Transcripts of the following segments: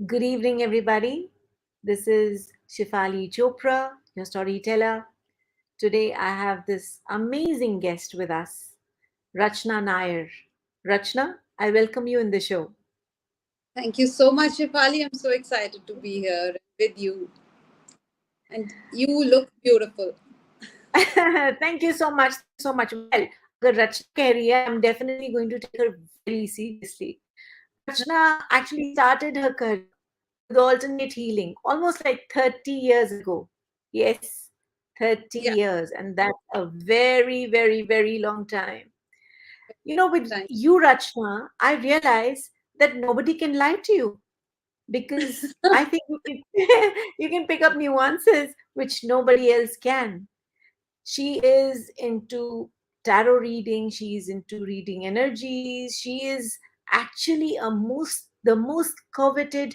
Good evening, everybody. This is Shifali Chopra, your storyteller. Today, I have this amazing guest with us, Rachna Nair. Rachna, I welcome you in the show. Thank you so much, Shifali. I'm so excited to be here with you. And you look beautiful. Thank you so much. Thank you so much. Well, the Rachna career, I'm definitely going to take her very seriously. Rachna actually started her career with alternate healing almost like 30 years ago. Yes, 30 Yeah, years. And that's a very, very, very long time. With time. you, Rachna, I realize that nobody can lie to you because I think you can, you can pick up nuances which nobody else can. She is into tarot reading, she is into reading energies, she is actually the most coveted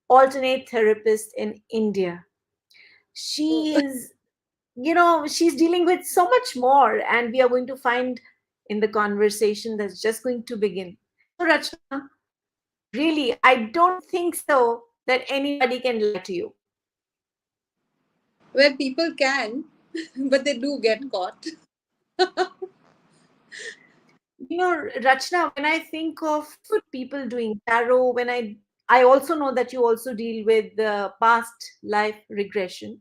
alternate therapist in India. Oh, She is, she's dealing with so much more, and we are going to find in the conversation that's just going to begin. So, Rachna, really, I don't think so that anybody can lie to you. well, people can, but they do get caught. Rachna, when I think of people doing tarot, I also know that you also deal with the past life regression,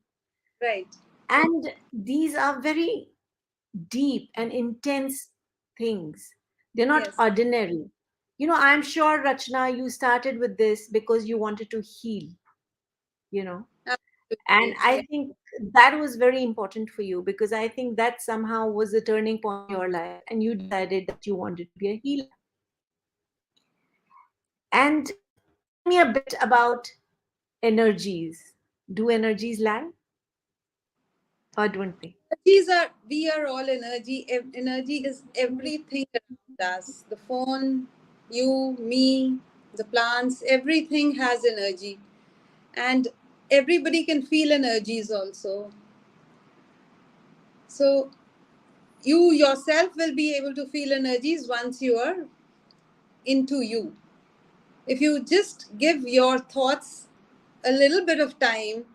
Right. and these are very deep and intense things. They're not Yes, ordinary. I'm sure, Rachna, you started with this because you wanted to heal, you know. And absolutely. I Yeah. think that was very important for you because I think that somehow was a turning point in your life and you decided that you wanted to be a healer. And tell me a bit about energies. Do energies lie or don't they? We are all energy. Energy is everything around us. The phone, you, me, the plants, everything has energy. And everybody can feel energies also. So you yourself will be able to feel energies once you are into you. If you just give your thoughts a little bit of time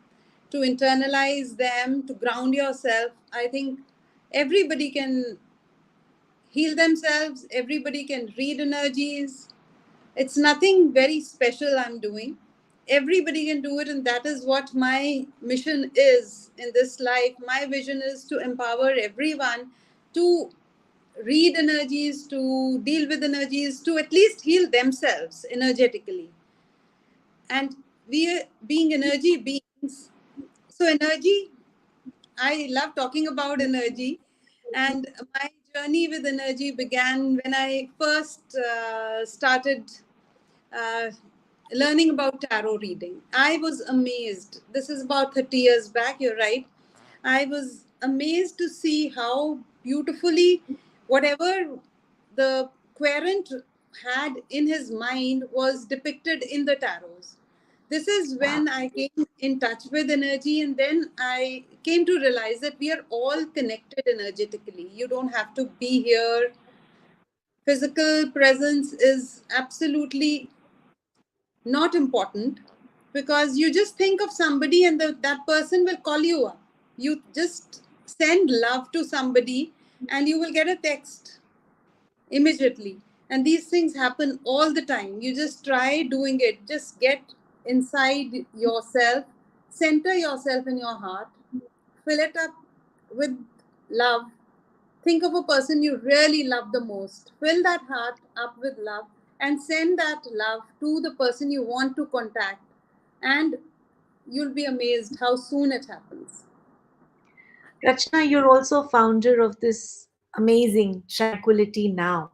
to internalize them, to ground yourself, I think everybody can heal themselves, everybody can read energies. It's nothing very special I'm doing. Everybody can do it, and that is what my mission is in this life. My vision is to empower everyone to read energies, to deal with energies, to at least heal themselves energetically. And we are being energy beings. So, energy, I love talking about energy. And my journey with energy began when I first started uh, learning about tarot reading. I was amazed. This is about 30 years back, you're right. I was amazed to see how beautifully whatever the querent had in his mind was depicted in the tarots. This is Wow. when I came in touch with energy, and then I came to realize that we are all connected energetically. You don't have to be here. Physical presence is absolutely not important, because you just think of somebody and that person will call you up. You just send love to somebody and you will get a text immediately. And these things happen all the time. You just try doing it. Just get inside yourself, center yourself in your heart, fill it up with love. Think of a person you really love the most. Fill that heart up with love and send that love to the person you want to contact. And you'll be amazed how soon it happens. Rachna, you're also founder of this amazing Tranquility Now.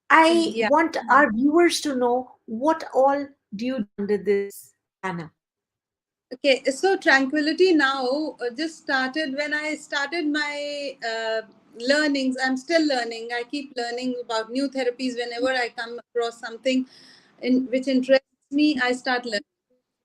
I Yeah. want our viewers to know what all do you do under this banner? Okay. So Tranquility Now just started when I started my learnings. I'm still learning. I keep learning about new therapies. Whenever I come across something which interests me, I start learning.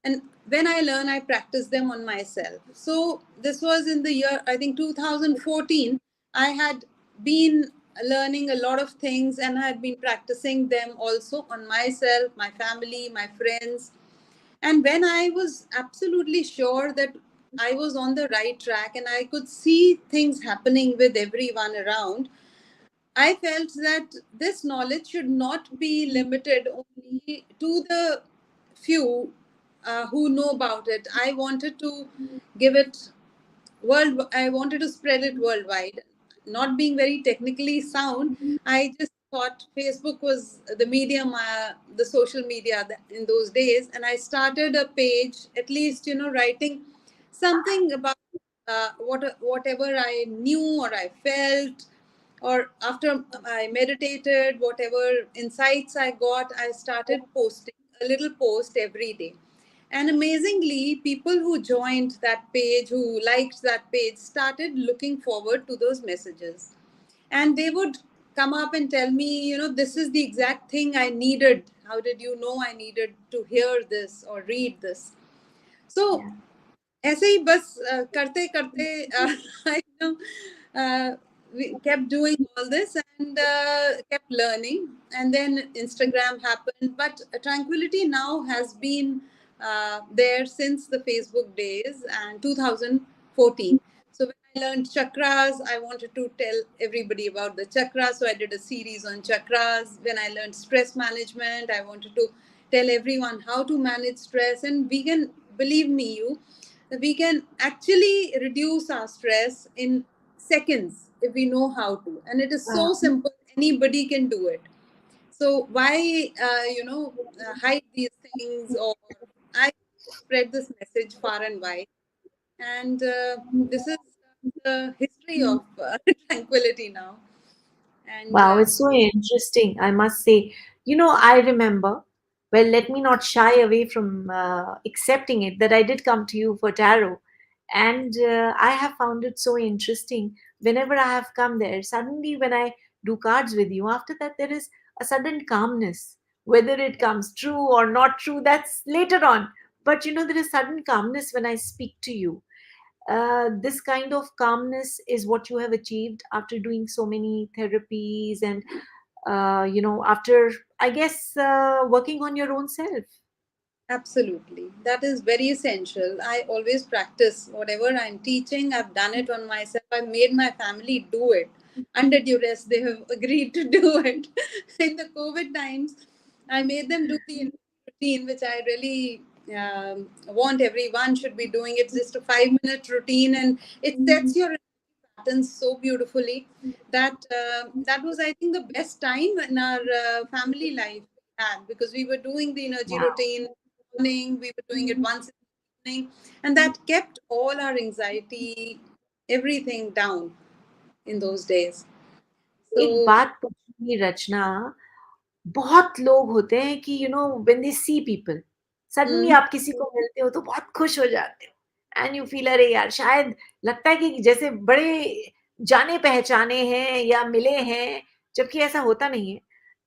And when I learn, I practice them on myself. So this was in the year, I think 2014. I had been learning a lot of things and I had been practicing them also on myself, my family, my friends. And when I was absolutely sure that I was on the right track and I could see things happening with everyone around, I felt that this knowledge should not be limited only to the few who know about it. I wanted to give it I wanted to spread it worldwide. Not being very technically sound, I just thought Facebook was the medium, the social media in those days, and I started a page, at least writing something about whatever I knew or I felt, or after I meditated, whatever insights I got, I started posting a little post every day. And amazingly, people who joined that page, who liked that page, started looking forward to those messages. And they would come up and tell me, this is the exact thing I needed. How did you know I needed to hear this or read this? So Yeah. ऐसे ही बस करते करते you know, we kept doing all this and kept learning, and then Instagram happened. But Tranquility now has been there since the Facebook days and 2014. So when I learned chakras, I wanted to tell everybody about the chakras, so I did a series on chakras. When I learned stress management, I wanted to tell everyone how to manage stress. And we can, believe me, we can actually reduce our stress in seconds if we know how to, and it is Uh, so simple, anybody can do it. So why hide these things? Or I spread this message far and wide, and this is the history of Tranquility now. And Wow, it's so interesting, I must say. I remember, well, let me not shy away from accepting it, that I did come to you for tarot. And I have found it so interesting. Whenever I have come there, suddenly when I do cards with you, after that, there is a sudden calmness. Whether it comes true or not true, that's later on. But there is sudden calmness when I speak to you. This kind of calmness is what you have achieved after doing so many therapies and after, I guess, working on your own self. absolutely. That is very essential. I always practice whatever I'm teaching. I've done it on myself. I made my family do it. Under duress, they have agreed to do it. In the COVID times, I made them do the routine, which I really want everyone should be doing. It's just a 5-minute routine, and it sets your patterns so beautifully that that was, I think, the best time in our family life we had, because we were doing the energy Wow. routine in the morning, we were doing it once in the evening, and that kept all our anxiety, everything down in those days. एक So बात पूछूंगी रचना, बहुत लोग होते हैं कि when they see people, suddenly mm, आप किसी को मिलते हो तो बहुत खुश हो जाते हो एंड यू फील, अरे यार, शायद लगता है कि जैसे बड़े जाने पहचाने हैं या मिले हैं, जबकि ऐसा होता नहीं है।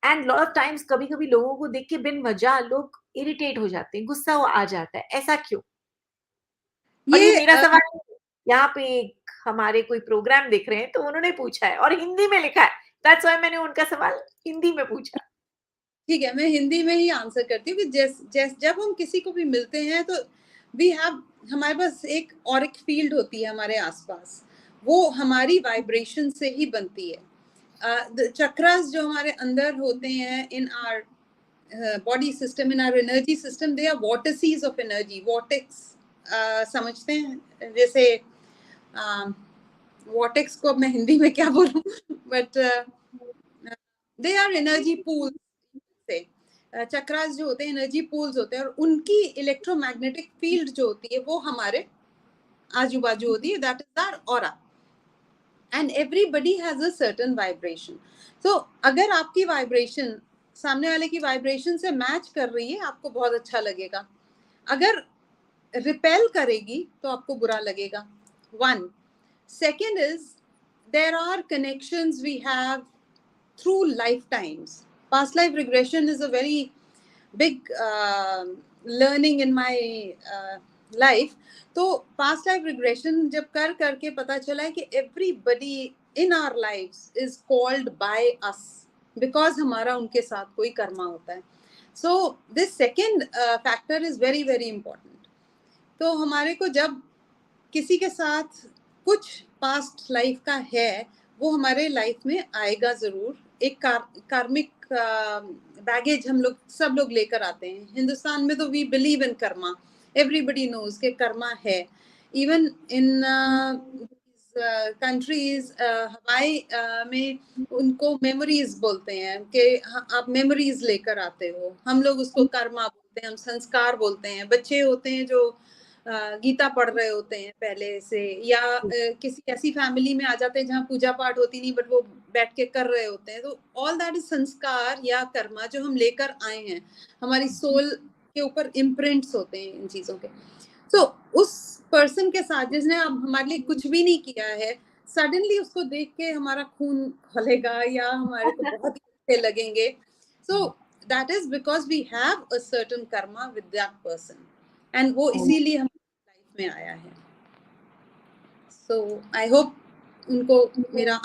एंड लॉट ऑफ टाइम्स कभी-कभी लोगों को देख के बिन वजह लोग इरिटेट हो जाते हैं, गुस्सा आ जाता है, ऐसा क्यों? और ये ये मेरा सवाल नहीं है, यहाँ पे एक हमारे कोई प्रोग्राम देख रहे हैं तो उन्होंने पूछा है और हिंदी में लिखा है, दैट्स व्हाई मैंने उनका सवाल हिंदी में पूछा। ठीक है, मैं हिंदी में ही आंसर करती हूँ कि जब हम किसी को भी मिलते हैं तो वी हैव हमारे पास एक ऑरिक फील्ड होती है हमारे आसपास, वो हमारी वाइब्रेशन से ही बनती है। चक्रास जो हमारे अंदर होते हैं in our body system, in our energy system, they are vortices of energy, vortex समझते हैं जैसे वॉर्टेक्स को अब मैं हिंदी में क्या बोलूं, but they are energy pool से। चक्रास जो होते हैं एनर्जी पूल्स होते हैं, और उनकी इलेक्ट्रोमैग्नेटिक फील्ड जो होती है वो हमारे आजू बाजू होती है, that is our aura, and everybody has a certain vibration. तो अगर आपकी वाइब्रेशन सामने वाले की वाइब्रेशन से मैच कर रही है, आपको बहुत अच्छा लगेगा। अगर रिपेल करेगी तो आपको बुरा लगेगा। One, second is, there are connections we have through lifetimes. Past life regression is a very big learning in my life. तो past life regression जब कर करके पता चला है कि everybody in our lives is called by us, because हमारा उनके साथ कोई कर्मा होता है। So this second factor is very very important. तो हमारे को जब किसी के साथ कुछ पास्ट लाइफ का है, वो हमारे लाइफ में आएगा जरूर. एक कार्मिक बैगेज हम लोग सब लोग लेकर आते हैं. हिंदुस्तान में तो we believe in karma. Everybody knows के कर्मा है. इवन इन कंट्रीज, हवाई में उनको मेमोरीज बोलते हैं कि आप मेमोरीज लेकर आते हो. हम लोग उसको कर्मा बोलते हैं, हम संस्कार बोलते हैं. बच्चे होते हैं जो गीता पढ़ रहे होते हैं पहले से, या किसी ऐसी फैमिली में आ जाते हैं जहाँ पूजा पाठ होती नहीं, बट वो बैठ के कर रहे होते हैं. तो ऑल दैट इज संस्कार या कर्मा जो हम लेकर आए हैं. हमारी सोल के ऊपर इम्प्रिंट्स होते हैं इन चीजों के. तो उस पर्सन के साथ जिसने अब हमारे लिए कुछ भी नहीं किया है, सडनली उसको देख के हमारा खून खोलेगा या हमारे को बहुत ही अच्छे लगेंगे. So that is because we have a certain karma with that person, and वो Oh, इसीलिए हमारी लाइफ में आया है. सो आई होप उनको मेरा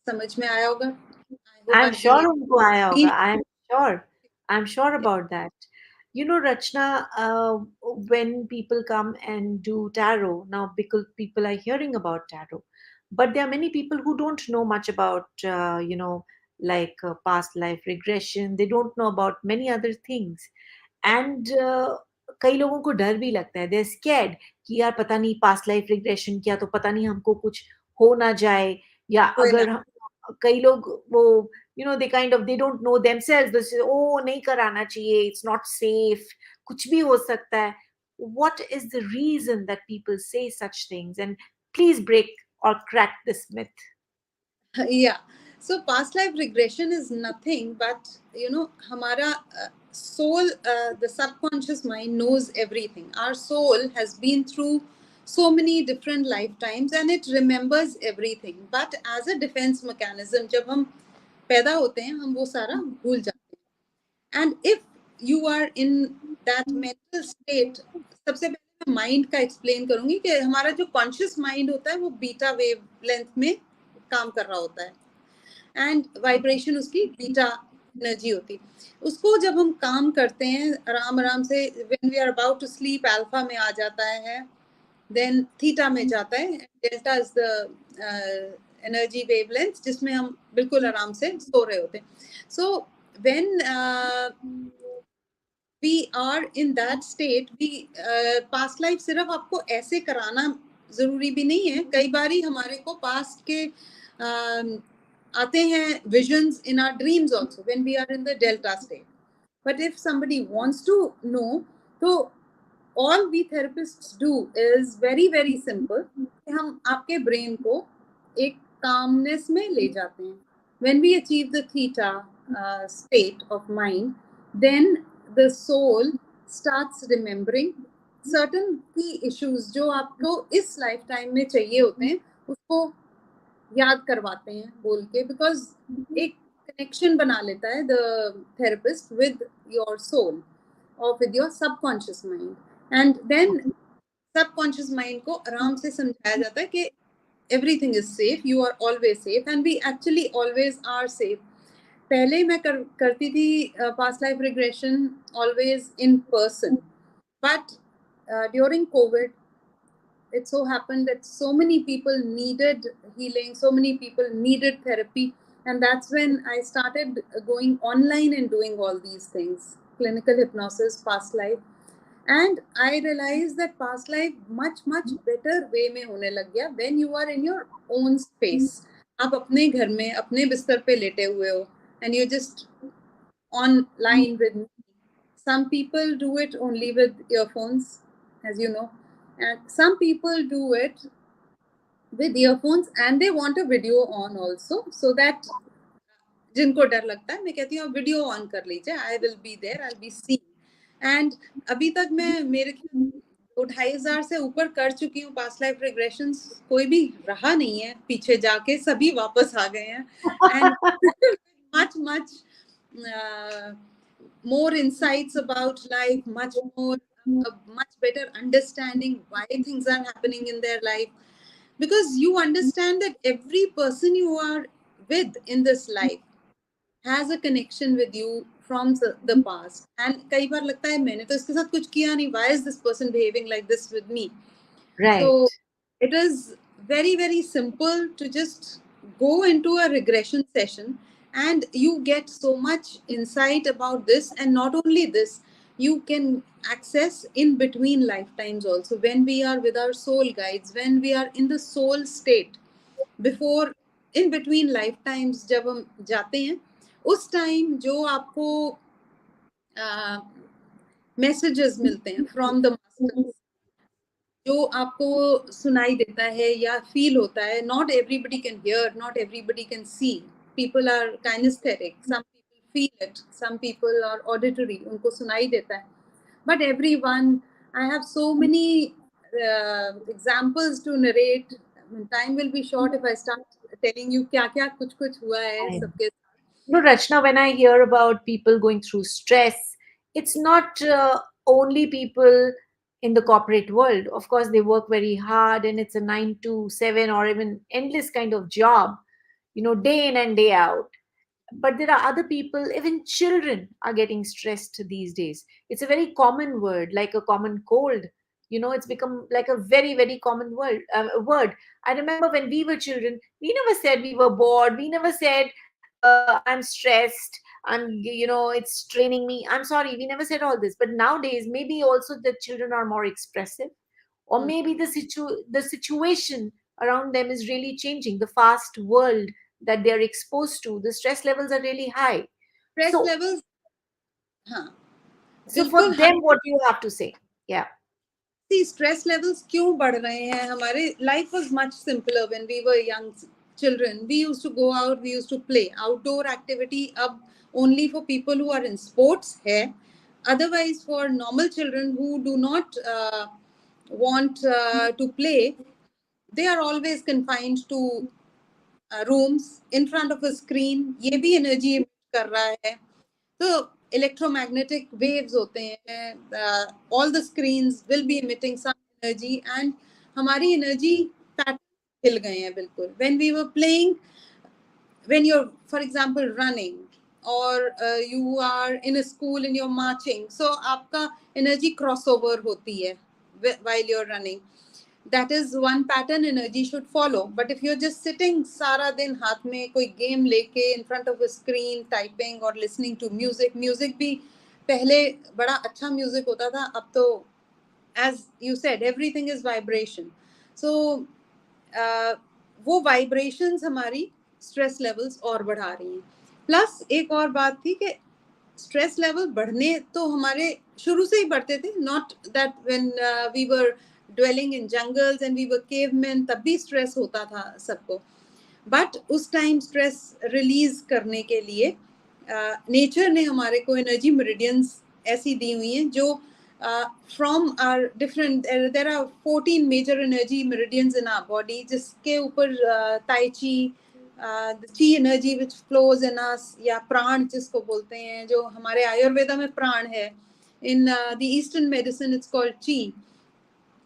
समझ में आया होगा. I hope I I'm have been sure उनको आया होगा. explained. sure. I'm sure about that. You know, Rachna, when people come and do tarot, now because people are hearing about tarot, but there are many people who don't know much about, like past life regression. They don't know about many other things. And कई लोगों को डर भी लगता है. They are scared कि यार पता नहीं पास्ट लाइफ रिग्रेशन किया तो पता नहीं हमको कुछ हो ना जाए, या कोई ना. अगर कई लोग वो they kind of they don't know themselves, ओ नहीं कराना चाहिए, इट्स नॉट सेफ, कुछ भी हो सकता है. What is the reason that people say such things, and please break और crack this myth. Yeah, so past life regression is nothing but, hamara soul, the subconscious mind knows everything. Our soul has been through so many different lifetimes and it remembers everything, but as a defense mechanism, jab hum पैदा होते हैं हम वो सारा भूल जाते हैं. And if you are in that mental state, सबसे पहले मैं माइंड का एक्सप्लेन करूंगी कि हमारा जो कॉन्शियस माइंड होता है वो बीटा वेव लेंथ में काम कर रहा होता है, एंड वाइब्रेशन उसकी बीटा एनर्जी होती है. उसको जब हम काम करते हैं आराम आराम से, when we are about to sleep alpha में आ जाता है, देन थीटा में जाता है, delta is the energy wavelength जिसमें हम बिल्कुल आराम से सो रहे होते हैं. So when we are in that state, we past life सिर्फ आपको ऐसे कराना जरूरी भी नहीं है. कई बार हमारे को पास्ट के आते हैं visions in our dreams also when we are in the delta state. But if somebody wants to know, तो all we therapists do is very very simple. हम आपके ब्रेन को एक calmness में ले जाते हैं. When we achieve the theta state of mind, then the soul starts remembering certain key issues जो आपको इस lifetime में चाहिए होते हैं, उसको याद करवाते हैं बोल के, बिकॉज एक कनेक्शन बना लेता है the therapist with your soul और with your subconscious mind. And then subconscious mind को आराम से समझाया जाता है कि everything is safe, you are always safe, and we actually always are safe. पहले मैं करती थी past life regression always in person, but during Covid it so happened that so many people needed healing, so many people needed therapy, and that's when I started going online and doing all these things, clinical hypnosis, past life. And I realized that past life much better way में होने लग गया when you are in your own space. आप अपने घर में अपने बिस्तर पे लेटे हुए हो and you're just online with me. Some people do it only with earphones, as you know, and some people do it with earphones and they want a video on also, so that जिनको डर लगता है, मैं कहती हूँ video on कर लीजिए, I will be there, I be see. And अभी तक मैं मेरे 2,500 से ऊपर कर चुकी हूँ पास्ट लाइफ रिग्रेशन. कोई भी रहा नहीं है पीछे जाके, सभी वापस आ गए हैं. And much more insights about life, much more much better understanding why things are happening in their life, because you understand that every person you are with in this life has a connection with you from the past, and कई बार लगता है मैंने तो इसके साथ कुछ किया नहीं, why is this person behaving like this with me? Right. So it is very, very simple to just go into a regression session, and you get so much insight about this. And not only this, you can access in between lifetimes also, when we are with our soul guides, when we are in the soul state, before, in between lifetimes जब हम जाते हैं, उस time जो आपको messages मिलते हैं from the masters, जो आपको सुनाई देता है या फील होता है, not everybody can hear, not everybody can see, people are kinesthetic, some people feel it, some people are auditory, उनको सुनाई देता है, but everyone, I have so many examples to narrate, time will be short if I start telling you क्या क्या कुछ कुछ हुआ है सबके साथ. Rachna, when I hear about people going through stress, it's not only people in the corporate world. Of course, they work very hard and it's a 9 to 7 or even endless kind of job, day in and day out. But there are other people, even children are getting stressed these days. It's a very common word, like a common cold. It's become like a very, very common word. I remember when we were children, we never said we were bored. We never said, I'm stressed. It's training me. I'm sorry. We never said all this. But nowadays, maybe also the children are more expressive, or maybe the situation around them is really changing. The fast world that they are exposed to, the stress levels are really high. Stress So, levels, हाँ, so for बिल्कुल. them, what do you have to say? Yeah. See, stress levels क्यों बढ़ रहे हैं हमारे? Life was much simpler when we were young children. We used to go out, we used to play outdoor activity. अब only for people who are in sports है. Otherwise, for normal children who do not want to play, they are always confined to rooms in front of a screen. ये भी energy emit कर रहा है. तो electromagnetic waves होते हैं, all the screens will be emitting some energy, and हमारी energy pattern हिल गए हैं बिल्कुल. When we were playing, when you're, for example, running, or you are in a school and you're marching, so आपका energy crossover होती है while you're running. That is one pattern energy should follow. But if you're just sitting सारा दिन हाथ में कोई game लेके in front of a screen typing or listening to music भी पहले बड़ा अच्छा music होता था, अब तो, as you said, everything is vibration. So वो vibrations हमारी stress levels और बढ़ा रही हैं. प्लस एक और बात थी कि स्ट्रेस लेवल बढ़ने तो हमारे शुरू से ही बढ़ते थे. Not that when we were dwelling in jungles and we were cavemen, तब भी स्ट्रेस होता था सबको. बट उस टाइम स्ट्रेस रिलीज करने के लिए नेचर ने हमारे को एनर्जी मेरिडियंस ऐसी दी हुई हैं जो from are different, there are 14 major energy meridians in our body, जिसके ऊपर tai chi, the chi energy which flows in us, या प्राण जिसको बोलते हैं, जो हमारे आयुर्वेदा में प्राण है, in the eastern medicine it's called chi.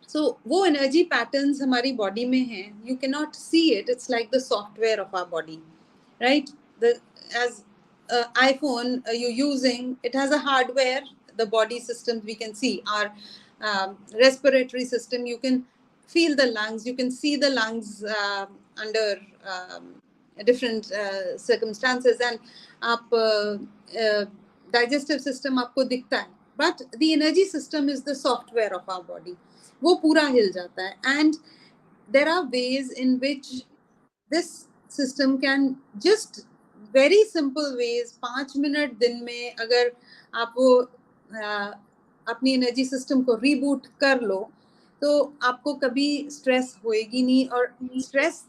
So वो energy patterns हमारी body में हैं. You cannot see it. It's like the software of our body, right? As iPhone you're using, it has a hardware. The body systems we can see, our respiratory system. You can feel the lungs. You can see the lungs under different circumstances, and आप digestive system आपको दिखता है. But the energy system is the software of our body. वो पूरा हिल जाता है. And there are ways in which this system can just, very simple ways, 5 minute दिन में अगर आप वो अपनी एनर्जी सिस्टम को रीबूट कर लो, तो आपको कभी स्ट्रेस होएगी नहीं. और स्ट्रेस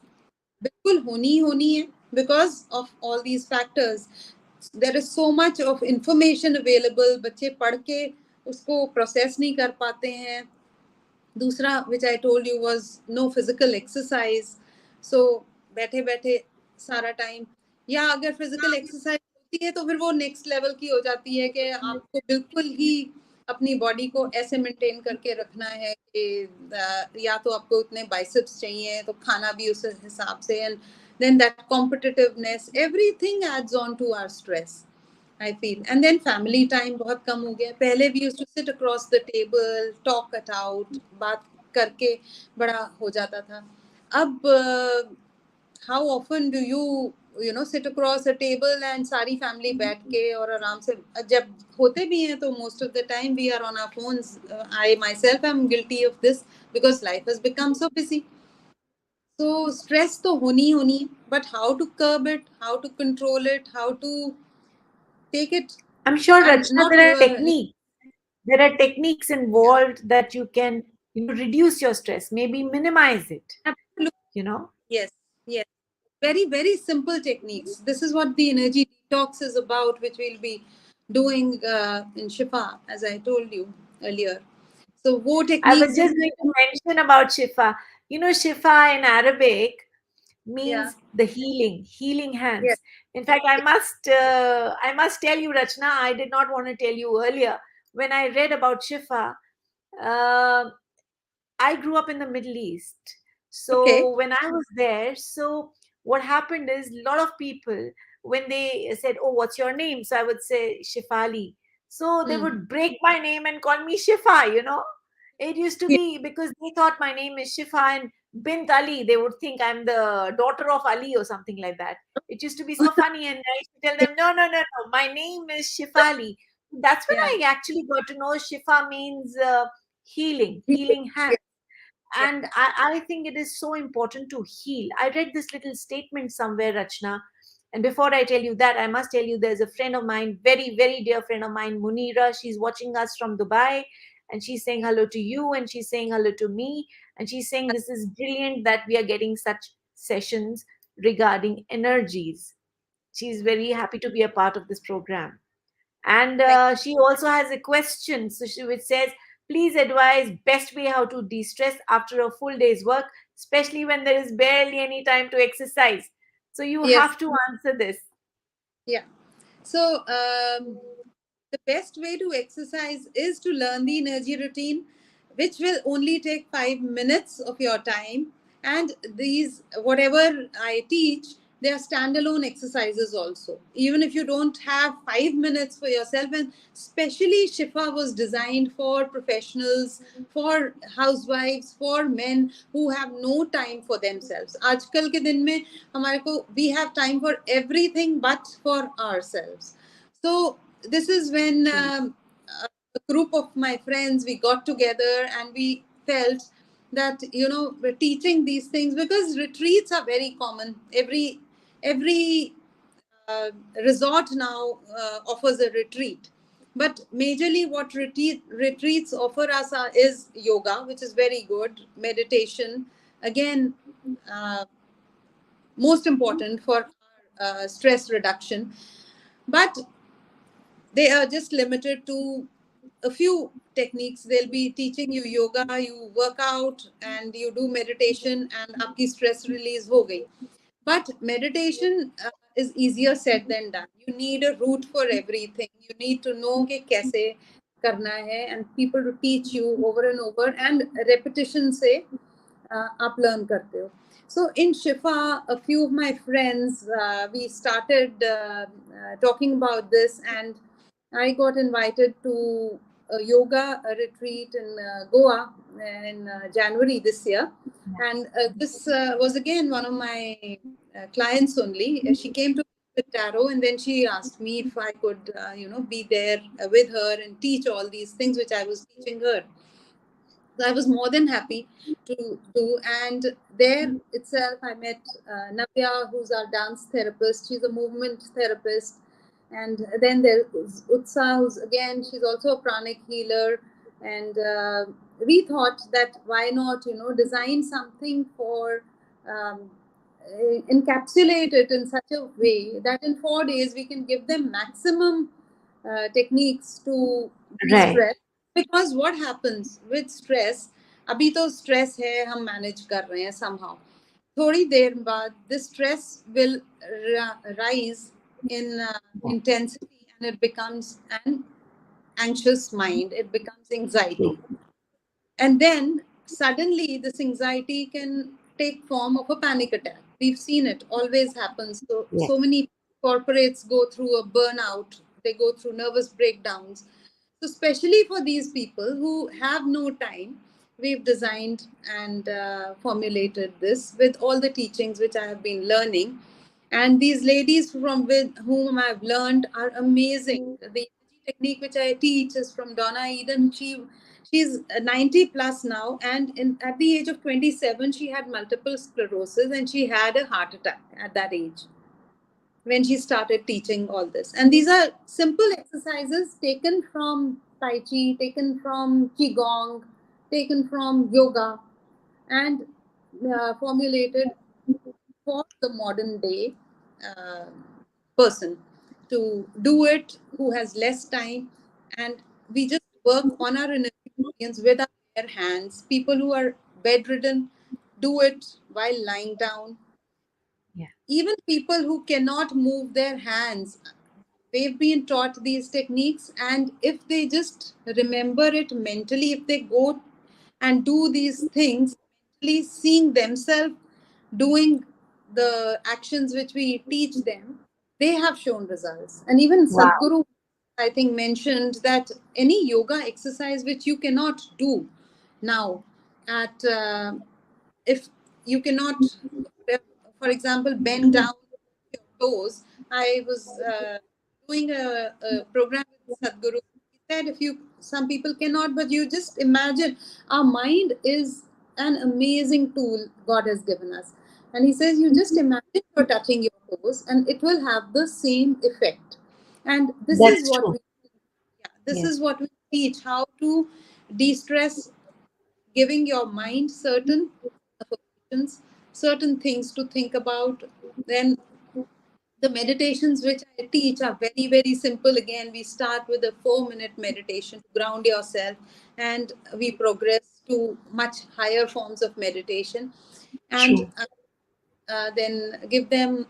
बिल्कुल होनी है because of all these factors. There is so much of information available. बच्चे पढ़ के उसको प्रोसेस नहीं कर पाते हैं. दूसरा which I told you was no physical exercise. So बैठे बैठे सारा टाइम, या अगर फिजिकल एक्सरसाइज होती है तो फिर वो नेक्स्ट लेवल की हो जाती है कि आपको बिल्कुल ही अपनी बॉडी को ऐसे मेंटेन करके रखना है कि या तो आपको उतने बाइसेप्स चाहिए तो खाना भी उस हिसाब से. And then that competitiveness, everything adds on to our stress. I feel. And then family time बहुत कम हो गया. पहले we used to sit across the table, talk it out, बात करके बड़ा हो जाता था. अब how often do you sit across a table and सारी family बैठ के और आराम से जब होते भी हैं तो most of the time we are on our phones. I myself am guilty of this because life has become so busy. So stress तो होनी but how to curb it, how to control it, how to take it I'm sure, and Rachna, not there are techniques. There are techniques involved that you can, reduce your stress, maybe minimize it, absolutely. you know. Yes, yes, very very simple techniques. This is what the energy detox is about, which we'll be doing in Shifa, as I told you earlier. So wo I was techniques just going to mention about Shifa. Shifa in Arabic yeah, means the healing yes, hands. In fact, I must tell you, Rachna, I did not want to tell you earlier. When I read about Shifa, uh, I grew up in the Middle East. okay, So when I was there, so what happened is a lot of people, when they said, "Oh, what's your name?" So I would say Shifali. So they mm. would break my name and call me Shifa. It used to Yeah, be because they thought my name is Shifa and Bint Ali. They would think I'm the daughter of Ali or something like that. It used to be so funny, and I used to tell them, no, no, no, no, my name is Shifali. That's when yeah, I actually got to know Shifa means healing yeah, hand. yeah, And I think it is so important to heal. I read this little statement somewhere, Rachna. And before I tell you that, I must tell you there's a friend of mine, very, very dear friend of mine, Munira. She's watching us from Dubai, and she's saying hello to you, and she's saying hello to me. And she's saying this is brilliant that we are getting such sessions regarding energies. She's very happy to be a part of this program. And thank she also has a question, which says, please advise best way how to de-stress after a full day's work, especially when there is barely any time to exercise. So you yes, have to answer this. yeah. So the best way to exercise is to learn the energy routine, which will only take 5 minutes of your time. And these, whatever I teach, they are standalone exercises also. Even if you don't have 5 minutes for yourself, and especially Shifa was designed for professionals, for housewives, for men who have no time for themselves. आजकल के दिन में हमारे को we have time for everything but for ourselves. So this is when a group of my friends we got together and we felt that we're teaching these things because retreats are very common. Every uh, resort now offers a retreat, but majorly what retreats offer us is yoga, which is very good, meditation, again, uh, most important for stress reduction, but they are just limited to a few techniques. They'll be teaching you yoga, you work out, and you do meditation, and आपकी stress release हो गई. But meditation is easier said than done. You need a route for everything. You need to know कि कैसे करना है, and people to teach you over and over, and repetition से आप learn करते हो. So in Shifa, a few of my friends, we started talking about this, and I got invited to a yoga retreat in Goa in January this year. And this was again one of my clients only. She came to with tarot, and then she asked me if I could, be there with her and teach all these things which I was teaching her. So I was more than happy to do. And there itself, I met Navya, who's our dance therapist. She's a movement therapist. And then there's Utsa, who's again, she's also a pranic healer. And we thought that why not, design something for um, encapsulate it in such a way that in 4 days we can give them maximum techniques to Right. de-stress. Because what happens with stress, अभी तो stress है, हम manage कर रहे हैं somehow. थोड़ी देर बाद the stress will rise in intensity, and it becomes an anxious mind. It becomes anxiety, and then suddenly this anxiety can take form of a panic attack. We've seen it always happens. So Yeah. many corporates go through a burnout they go through nervous breakdowns. So, especially for these people who have no time, we've designed and formulated this with all the teachings which I have been learning. And these ladies from with whom I've learned are amazing. The energy technique which I teach is from Donna Eden. She's 90 plus now, and at the age of 27, she had multiple sclerosis and she had a heart attack at that age when she started teaching all this. And these are simple exercises taken from Tai Chi, taken from Qigong, taken from yoga, and formulated for the modern day uh, person to do it who has less time. And we just work on our inner experience with our bare hands. People who are bedridden do it while lying down. Yeah. Even people who cannot move their hands, they've been taught these techniques, and if they just remember it mentally, if they go and do these things mentally, seeing themselves doing the actions which we teach them, they have shown results. And even Wow. Sadhguru, I think, mentioned that any yoga exercise which you cannot do now at if you cannot, for example, bend down your toes. I was doing a program with Sadhguru. He said, if you, some people cannot, but you just imagine, our mind is an amazing tool God has given us. And he says, you just imagine you're touching your toes and it will have the same effect. And this is That's what true. we, yeah, this Yes. is what we teach, how to de-stress, giving your mind certain affirmations, certain things to think about. Then the meditations which I teach are very, very simple. Again, we start with a 4-minute meditation to ground yourself, and we progress to much higher forms of meditation. And True. then give them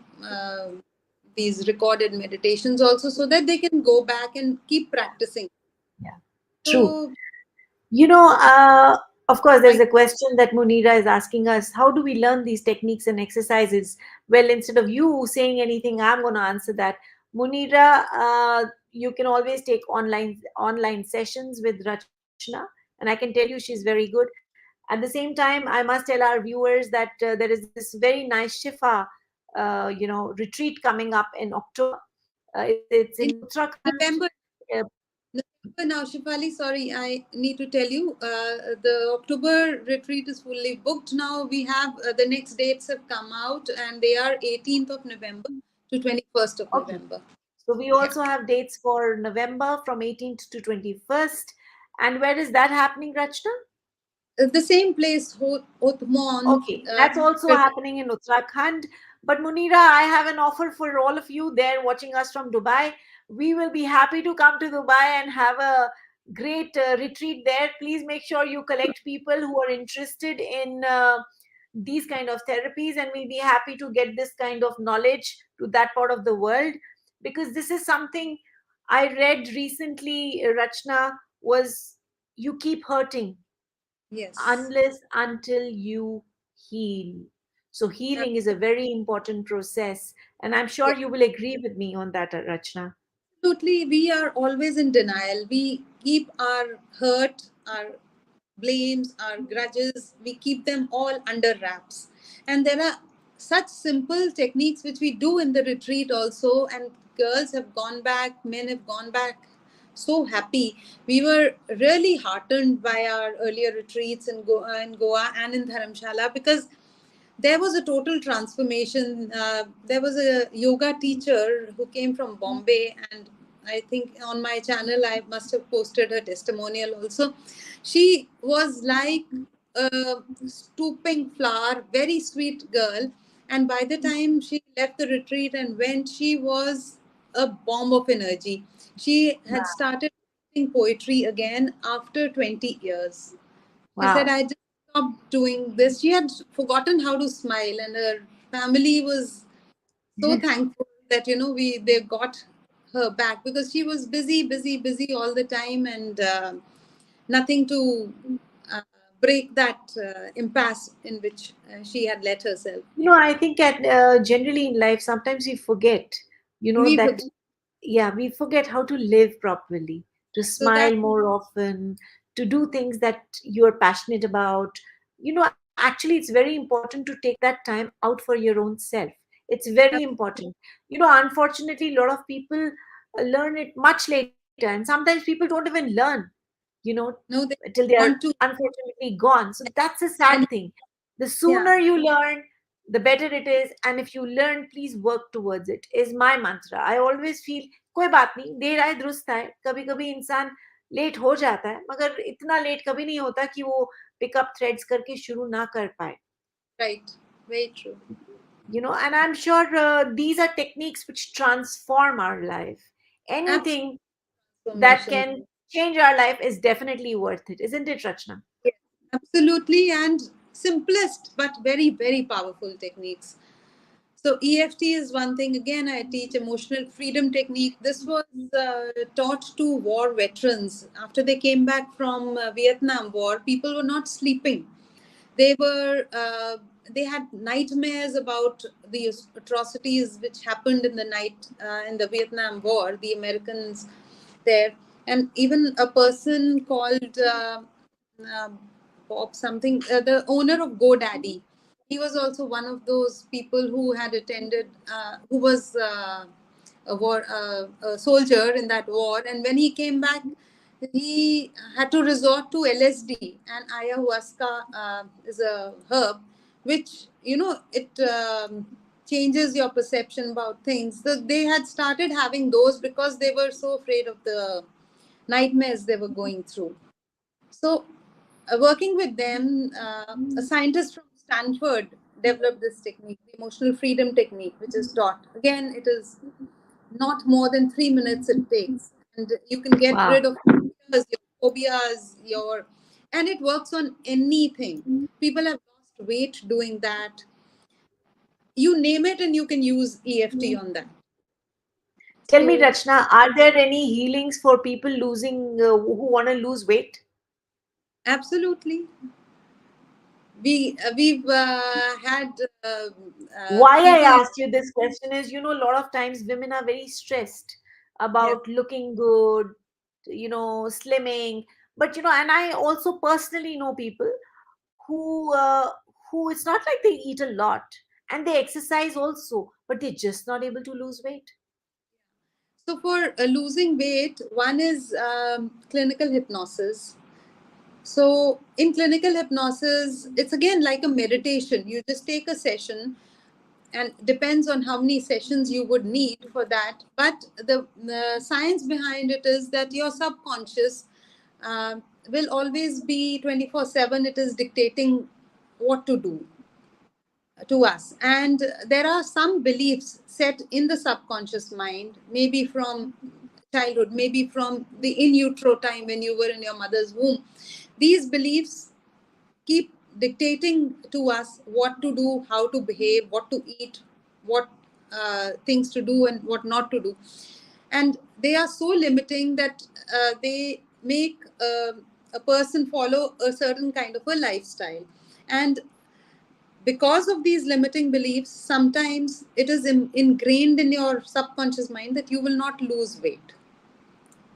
these recorded meditations also, so that they can go back and keep practicing. Yeah. True. So, You know, of course, there's I, a question that Munira is asking us: how do we learn these techniques and exercises? Well, instead of you saying anything, I'm going to answer that. Munira, you can always take online sessions with Rachna, and I can tell you she's very good. At the same time, I must tell our viewers that there is this very nice Shifa, retreat coming up in October. It's in in Uttarakhand. November, Uh, now, Shifali, sorry, I need to tell you, the October retreat is fully booked now. We have the next dates have come out, and they are 18th of November to 21st of okay. November. So we Yeah. also have dates for November from 18th to 21st. And where is that happening, Rachna? The same place, Othmon. Okay, that's also happening in Uttarakhand. But Munira, I have an offer for all of you there watching us from Dubai. We will be happy to come to Dubai and have a great retreat there. Please make sure you collect people who are interested in these kind of therapies, and we'll be happy to get this kind of knowledge to that part of the world, because this is something I read recently, Rachna, was you keep hurting Yes. unless until you heal. So healing is a very important process, and I'm sure you will agree with me on that, Rachna. Absolutely, we are always in denial. We keep our hurt, our blames, our grudges, we keep them all under wraps. And there are such simple techniques which we do in the retreat also, and girls have gone back, men have gone back so happy. We were really heartened by our earlier retreats in Goa and in Dharamshala, because there was a total transformation. There was a yoga teacher who came from Bombay, and I think on my channel I must have posted her testimonial also. She was like a stooping flower, very sweet girl, and by the time she left the retreat and went, she was a bomb of energy. She had started writing poetry again after 20 years. She said, Wow. I just stopped doing this. She had forgotten how to smile, and her family was so thankful that, we they got her back, because she was busy, busy, busy all the time, and nothing to uh, break that impasse in which she had let herself. I think at generally in life, sometimes we forget, We that forget. Yeah, we forget how to live properly, to So that smile more often, to do things that you're passionate about. Actually, it's very important to take that time out for your own self. It's very important. Unfortunately, a lot of people learn it much later, and sometimes people don't even learn, you know, no, they till they are want to. unfortunately gone. So that's a sad And thing. The yeah, sooner you learn, the better it is. And if you learn, please work towards it, is my mantra. I always feel कोई बात नहीं, देर आए दुरुस्त आए. कभी कभी इंसान late हो जाता है, मगर इतना लेट कभी नहीं होता कि वो पिकअप थ्रेड्स करके शुरू ना कर पाए. right, very true. And I'm sure these are techniques which transform our life. Absolute Anything that transformation. can change our life is definitely worth it, isn't it, Rachna? Yes, absolutely, and simplest but very, very powerful techniques. So EFT is one thing. Again, I teach emotional freedom technique. This was taught to war veterans after they came back from Vietnam War. People were not sleeping. They were they had nightmares about the atrocities which happened in the night in the Vietnam War. The Americans there, and even a person called uh, Bob something, the owner of GoDaddy. He was also one of those people who had attended, who was a soldier in that war. And when he came back, he had to resort to LSD, and ayahuasca is a herb, which it changes your perception about things. So they had started having those because they were so afraid of the nightmares they were going through. So, working with them, a scientist from Stanford developed this technique, the emotional freedom technique, which is taught. Again, it is not more than 3 minutes it takes, and you can get Wow. rid of your phobias, and it works on anything. People have lost weight doing that. You name it, and you can use EFT on that. Tell me, So, Rachna, are there any healings for people who want to lose weight? absolutely, we've had Why I people. asked you this question is, a lot of times women are very stressed Yeah. about looking good, slimming. But, and I also personally know people who, who it's not like they eat a lot and they exercise also, but they're just not able to lose weight. So for losing weight, one is clinical hypnosis. So in clinical hypnosis, it's again like a meditation. You just take a session, and depends on how many sessions you would need for that. But the science behind it is that your subconscious will always be 24/7. It is dictating what to do to us. And there are some beliefs set in the subconscious mind, maybe from childhood, maybe from the in utero time when you were in your mother's womb. These beliefs keep dictating to us what to do, how to behave, what to eat, what things to do, and what not to do. And they are so limiting that they make a person follow a certain kind of a lifestyle. And because of these limiting beliefs, sometimes it is ingrained in your subconscious mind that you will not lose weight.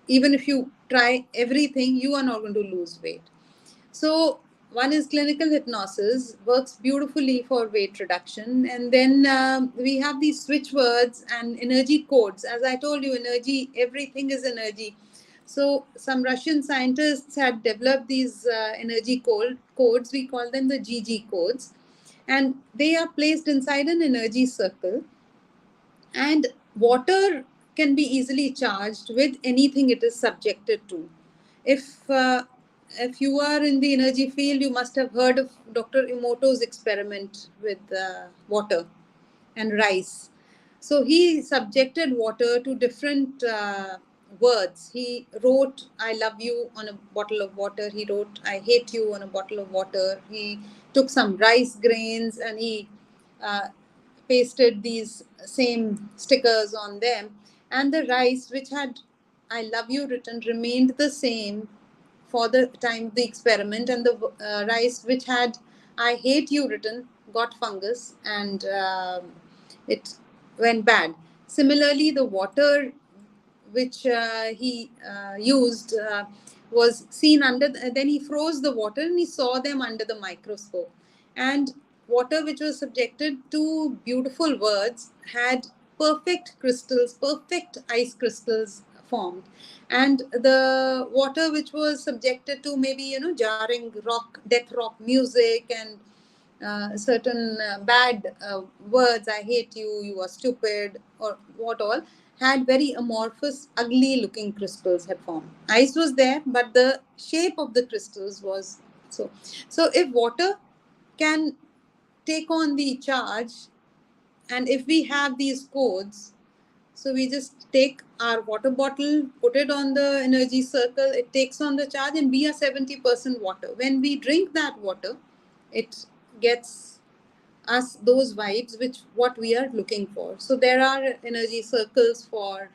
Even if you try everything, you are not going to lose weight. So one is clinical hypnosis, works beautifully for weight reduction. And then we have these switch words and energy codes. As I told you, energy, everything is energy. So some Russian scientists had developed these energy codes. We call them the GG codes, and they are placed inside an energy circle. And water can be easily charged with anything it is subjected to. If uh, if you are in the energy field, you must have heard of Dr. Emoto's experiment with water and rice. So he subjected water to different words. He wrote "I love you" on a bottle of water. He wrote "I hate you" on a bottle of water. He took some rice grains and he uh, pasted these same stickers on them. And the rice, which had "I love you" written, remained the same for the time of the experiment, and the rice which had "I hate you" written got fungus, and it went bad. Similarly, the water which he used was seen under. Then he froze the water and he saw them under the microscope. And water which was subjected to beautiful words had perfect crystals, perfect ice crystals formed. And the water which was subjected to maybe, jarring rock, death rock music, and certain bad words, I hate you, you are stupid, or what all, had very amorphous, ugly looking crystals had formed. Ice was there, but the shape of the crystals was so. So if water can take on the charge, and if we have these codes, so we just take our water bottle, put it on the energy circle, it takes on the charge, and we are 70% water. When we drink that water, it gets us those vibes which what we are looking for. So there are energy circles for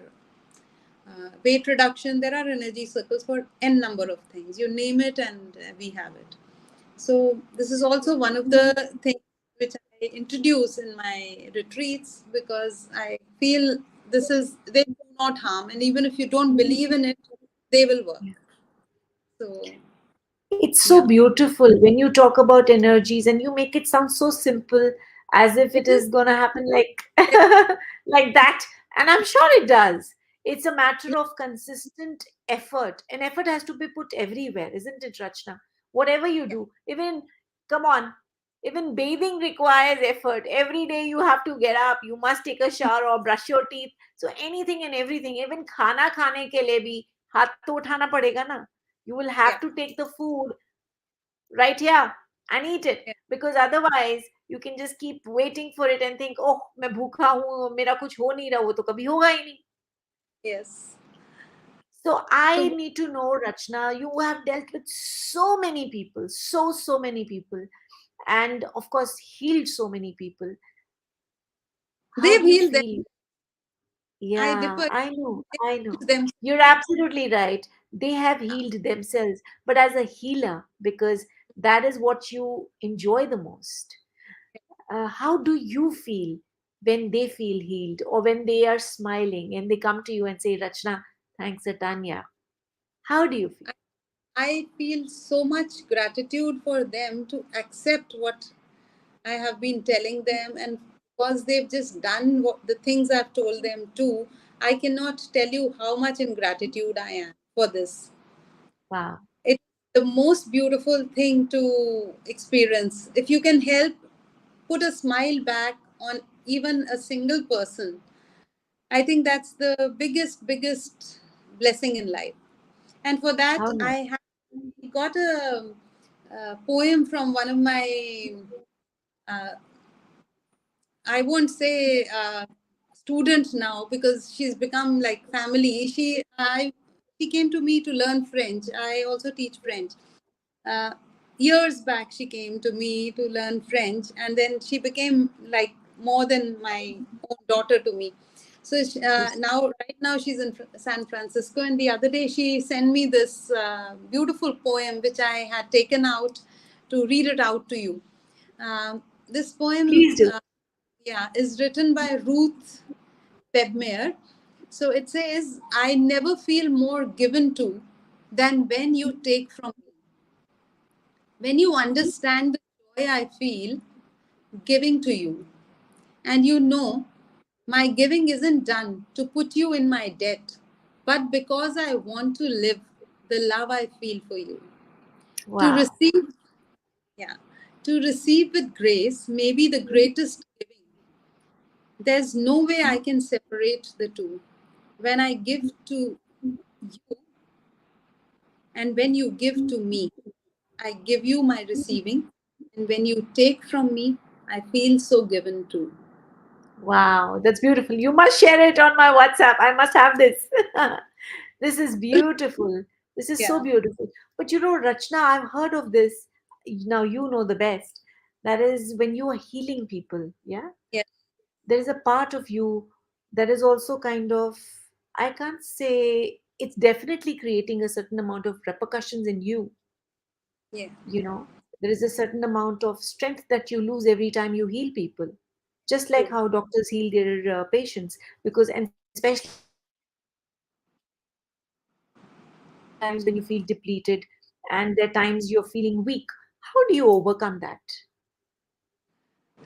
weight reduction, there are energy circles for n number of things, you name it, and we have it. So this is also one of the things which I introduce in my retreats, because I feel this is, they do not harm, and even if you don't believe in it, they will work. So It's so yeah, beautiful when you talk about energies and you make it sound so simple, as if it it is. is gonna happen like like that. And I'm sure it does. It's a matter of consistent effort, and effort has to be put everywhere, isn't it, Rachna? Whatever you do, even, come on, even bathing requires effort. Every day you have to get up, you must take a shower or brush your teeth. So anything and everything, even खाना खाने के लिए भी हाथ तो उठाना पड़ेगा ना. You will have Yeah, to take the food right here and eat it, yeah, because otherwise you can just keep waiting for it and think, oh, मैं भूखा हूँ, मेरा कुछ हो नहीं रहा, वो तो कभी होगा ही नहीं. yes. So I So need to know, Rachna, you have dealt with so many people, so many people, and of course healed so many people. How they've do you healed them. feel? I Yeah, differ. I know, They I healed know. them. You're absolutely right. They have Yeah. healed themselves, but as a healer, because that is what you enjoy the most. How do you feel when they feel healed, or when they are smiling and they come to you and say, Rachna, thanks, Tanya? How do you feel? I feel so much gratitude for them to accept what I have been telling them, and because they've just done what the things I've told them to, I cannot tell you how much in gratitude I am for this. Wow. It's the most beautiful thing to experience. If you can help put a smile back on even a single person, I think that's the biggest blessing in life. And for that, How nice. I got a poem from one of my, uh, I won't say student now, because she's become like family. She came to me to learn French. I also teach French. Uh, Years back, she came to me to learn French, and then she became like more than my own daughter to me. So Yes. now, right now, she's in San Francisco. And the other day, she sent me this beautiful poem which I had taken out to read it out to you. This poem, Please do. yeah, is written by Ruth Pebmeyer. So it says, "I never feel more given to than when you take from me. When you understand the joy I feel giving to you, and you know my giving isn't done to put you in my debt, but because I want to live the love I feel for you. To Wow. receive, yeah, to receive with grace may be the greatest giving. There's no way I can separate the two. When I give to you, and when you give to me, I give you my receiving. And when you take from me, I feel so given too." Wow. That's beautiful. You must share it on my WhatsApp. I must have this. This is beautiful. This is so Yeah, beautiful. But you know, Rachna, I've heard of this. Now you know the best. That is when you are healing people. Yeah. yeah, There is a part of you that is also kind of, I can't say, it's definitely creating a certain amount of repercussions in you. yeah, You know, there is a certain amount of strength that you lose every time you heal people, just like true. how doctors heal their patients, because, and especially when they heal them, times when you feel depleted, and there are times you're feeling weak. How do you overcome that?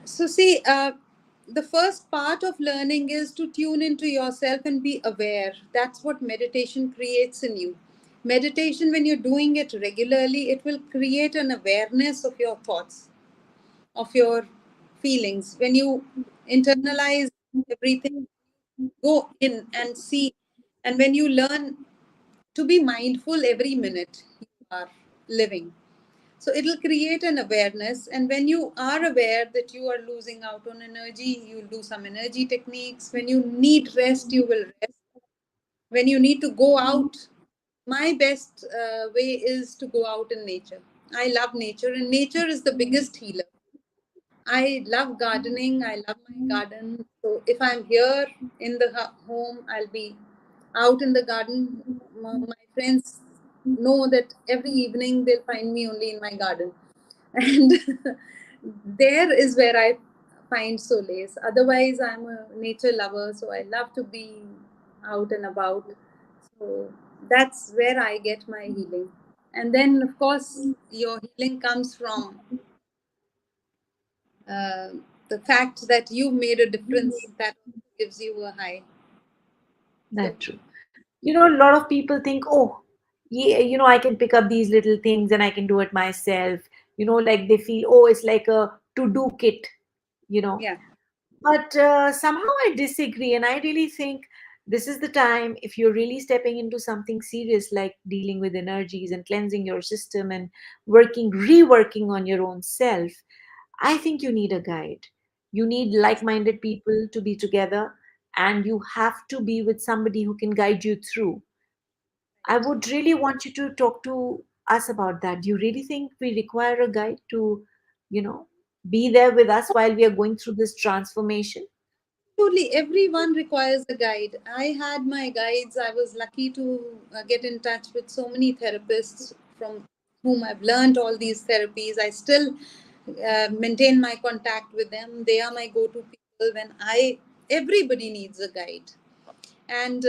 So, see, the first part of learning is to tune into yourself and be aware. That's what meditation creates in you. Meditation, when you're doing it regularly, it will create an awareness of your thoughts, of your feelings. When you internalize everything, go in and see. And when you learn to be mindful every minute you are living, so it'll create an awareness. And when you are aware that you are losing out on energy, you'll do some energy techniques. When you need rest, you will rest. When you need to go out, my best way is to go out in nature. I love nature, and nature is the biggest healer. I love gardening. I love my garden. So if I'm here in the home, I'll be out in the garden. My friends know that every evening they'll find me only in my garden. And there is where I find solace. Otherwise, I'm a nature lover. So I love to be out and about. So that's where I get my healing. And then, of course, your healing comes from uh, the fact that you made a difference, that gives you a high. So That's true. A lot of people think, oh, yeah, I can pick up these little things and I can do it myself. Like they feel, oh, it's like a to do kit, you know. yeah, But somehow I disagree, and I really think this is the time, if you're really stepping into something serious like dealing with energies and cleansing your system and reworking on your own self. I think you need a guide. You need like minded people to be together, and you have to be with somebody who can guide you through. I would really want you to talk to us about that. Do you really think we require a guide to, you know, be there with us while we are going through this transformation? absolutely. Everyone requires a guide. I had my guides. I was lucky to get in touch with so many therapists from whom I've learned all these therapies. I still maintain my contact with them. They are my go-to people when everybody needs a guide. And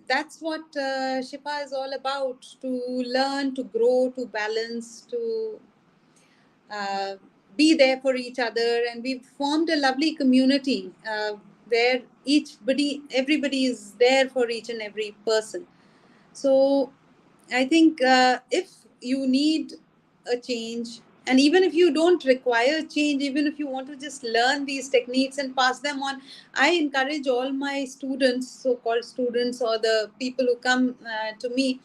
that's what Shifa is all about, to learn, to grow, to balance, to uh, be there for each other. And we've formed a lovely community where everybody is there for each and every person. So I think if you need a change, and even if you don't require change, even if you want to just learn these techniques and pass them on, I encourage all my students, so called students, or the people who come to me,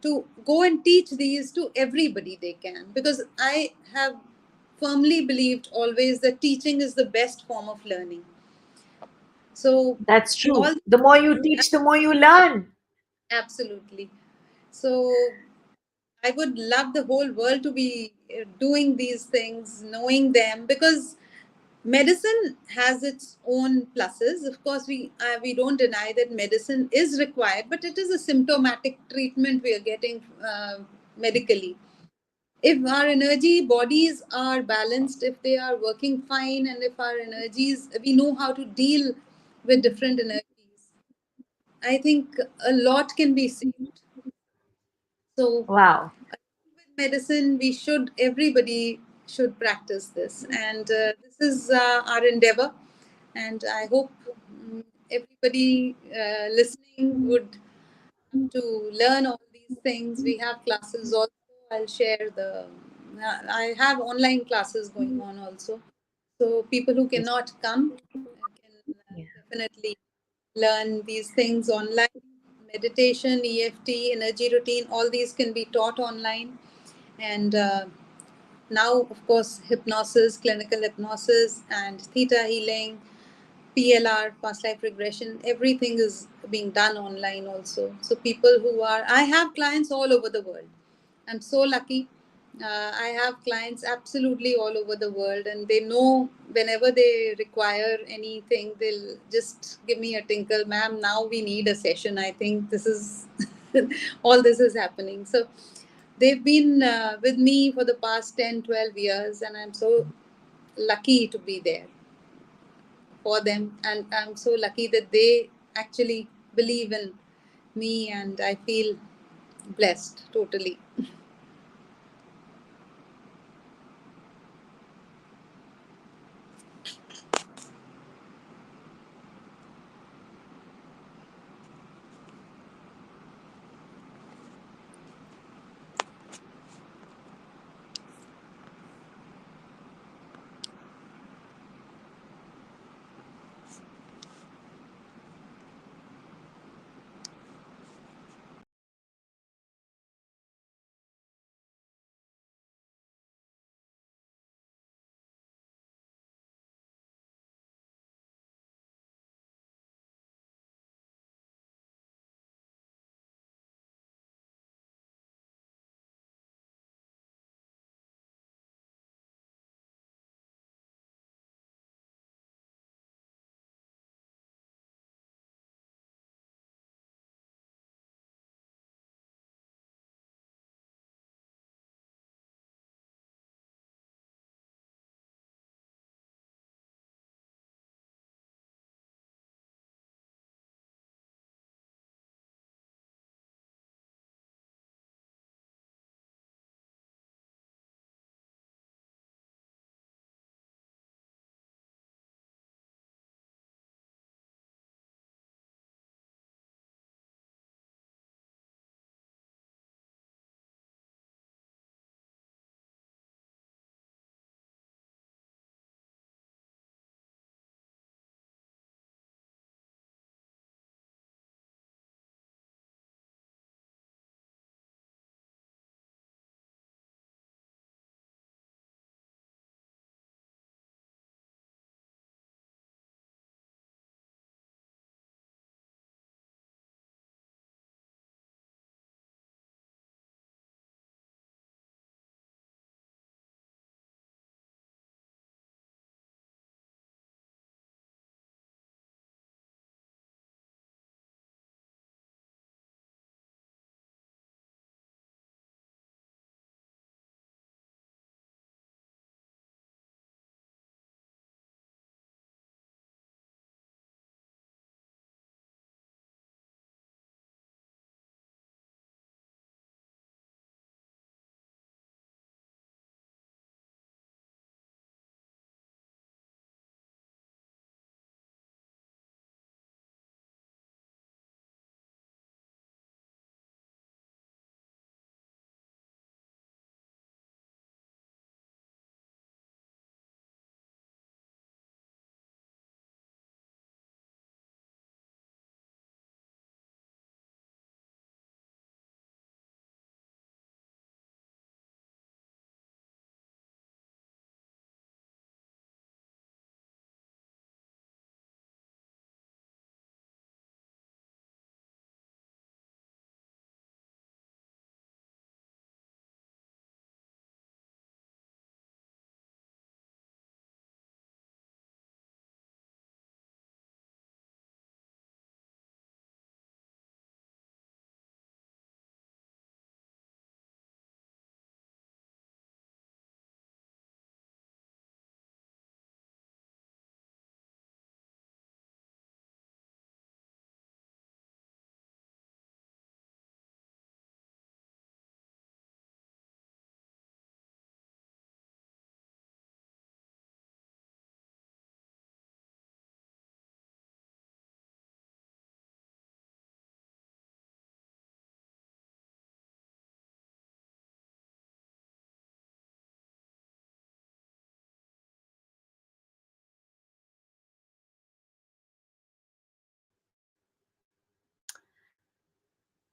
to go and teach these to everybody they can. Because I have firmly believed always that teaching is the best form of learning. So, That's all true. The more you teach, the more you learn. absolutely. So, I would love the whole world to be doing these things, knowing them, because medicine has its own pluses. Of course, we don't deny that medicine is required, but it is a symptomatic treatment we are getting medically. If our energy bodies are balanced, if they are working fine, and if our energies, we know how to deal with different energies, I think a lot can be saved. So Wow. with medicine, everybody should practice this. And this is our endeavor. And I hope everybody listening would have to learn all these things. We have classes also. I'll share I have online classes going on also. So people who Yes. cannot come can Yeah. definitely learn these things online. Meditation, EFT, energy routine, all these can be taught online. And now, of course, hypnosis, clinical hypnosis, and theta healing, PLR, past life regression, everything is being done online also. So people I have clients all over the world. I'm so lucky. I have clients absolutely all over the world, and they know whenever they require anything, they'll just give me a tinkle, ma'am. Now we need a session. I think this is all this is happening. So they've been with me for the past 10, 12 years, and I'm so lucky to be there for them. And I'm so lucky that they actually believe in me, and I feel Blessed, totally.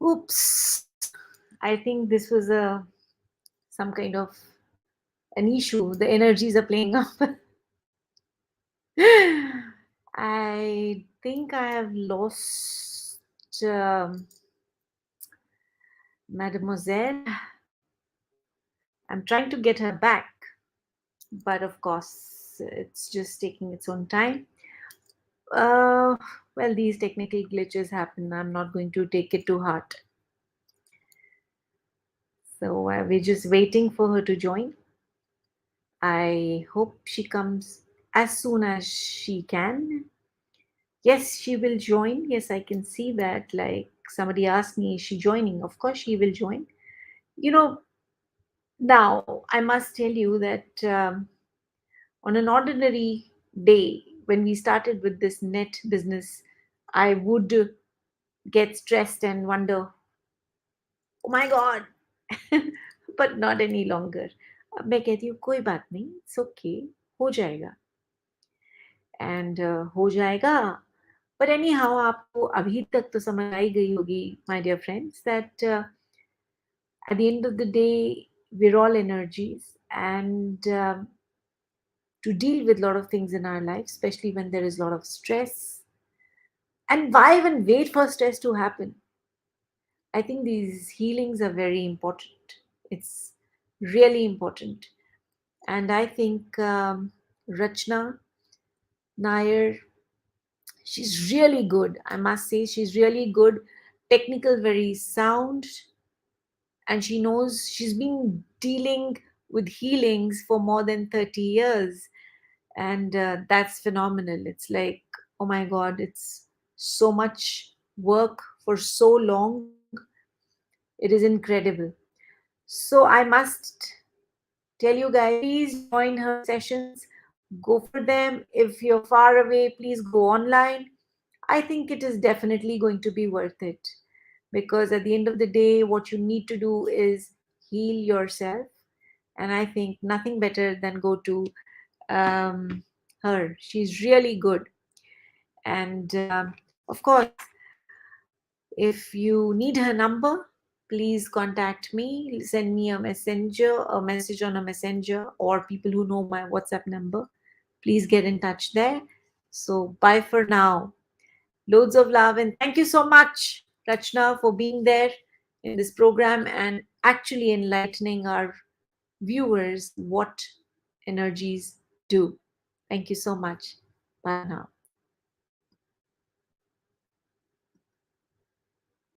Oops. I think this was a some kind of an issue. The energies are playing up. I think I have lost Mademoiselle. I'm trying to get her back, but of course, it's just taking its own time. Uh, well, these technical glitches happen. I'm not going to take it to heart. So we're just waiting for her to join. I hope she comes as soon as she can. Yes, she will join. Yes, I can see that. Like somebody asked me, is she joining? Of course, she will join. You know, now I must tell you that on an ordinary day, when we started with this net business, I would get stressed and wonder, oh my God, but not any longer. अब मैं कहती हूँ कोई बात नहीं, it's okay, हो जाएगा. And हो जाएगा. But anyhow, आपको अभी तक तो समझ आई गई होगी, my dear friends, that at the end of the day, we're all energies, and to deal with a lot of things in our life, especially when there is a lot of stress. And why even wait for stress to happen? I think these healings are very important. It's really important. And I think Rachna Nair, she's really good. I must say, she's really good, technical, very sound, and she knows she's been dealing with healings for more than 30 years. And that's phenomenal. It's like, oh my God, it's so much work for so long. It is incredible. So I must tell you guys, please join her sessions, go for them. If you're far away, please go online. I think it is definitely going to be worth it, because at the end of the day, what you need to do is heal yourself. And I think nothing better than go to um, her. She's really good. And of course, if you need her number, please contact me. Send me a message on a messenger, or people who know my WhatsApp number. Please get in touch there. So, bye for now. Loads of love, and thank you so much, Rachna, for being there in this program and actually enlightening our viewers what energies do. Thank you so much. Bye for now.